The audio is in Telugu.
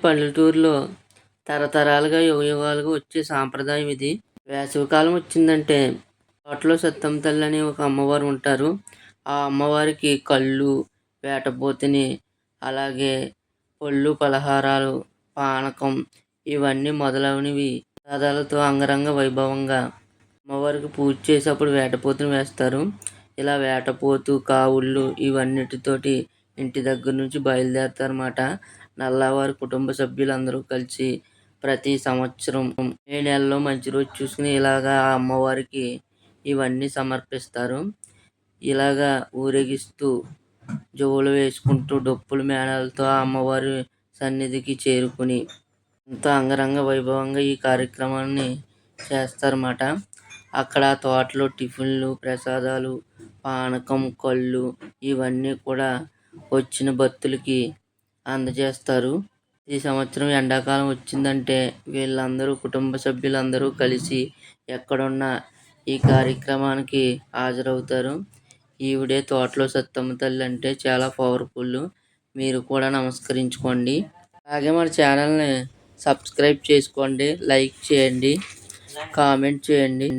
పల్లెటూరులో తరతరాలుగా, యుగయుగాలుగా వచ్చే సాంప్రదాయం ఇది. వేసవికాలం వచ్చిందంటే తోటలో సత్తమ్మ తల్లి అని ఒక అమ్మవారు ఉంటారు. ఆ అమ్మవారికి కళ్ళు, వేటపోతుని, అలాగే పళ్ళు, పలహారాలు, పానకం ఇవన్నీ మొదలైనవి ప్రసాదాలతో అంగరంగ వైభవంగా అమ్మవారికి పూజ చేసేప్పుడు వేటపోతుని వేస్తారు. ఇలా వేటపోతు, కావుళ్ళు ఇవన్నిటితోటి ఇంటి దగ్గర నుంచి బయలుదేరుతారన్నమాట. నల్లవారి కుటుంబ సభ్యులందరూ కలిసి ప్రతి సంవత్సరం మే నెలలో మంచి రోజు చూసుకుని ఇలాగా ఆ అమ్మవారికి ఇవన్నీ సమర్పిస్తారు. ఇలాగా ఊరేగిస్తూ జోలు వేసుకుంటూ డప్పులు మేళాలతో ఆ అమ్మవారి సన్నిధికి చేరుకుని ఎంతో అంగరంగ వైభవంగా ఈ కార్యక్రమాన్ని చేస్తారన్నమాట. అక్కడ తోటలో టిఫిన్లు, ప్రసాదాలు, పానకం, కళ్ళు ఇవన్నీ కూడా వచ్చిన భక్తులకి అందజేస్తారు. ఈ సంవత్సరం ఎండాకాలం వచ్చిందంటే వీళ్ళందరూ కుటుంబ సభ్యులందరూ కలిసి ఎక్కడున్నా ఈ కార్యక్రమానికి హాజరవుతారు. ఈవిడే తోటలో సత్తమ్మ తల్లి అంటే చాలా పవర్ఫుల్. మీరు కూడా నమస్కరించుకోండి. అలాగే మన ఛానల్ని సబ్స్క్రైబ్ చేసుకోండి, లైక్ చేయండి, కామెంట్ చేయండి.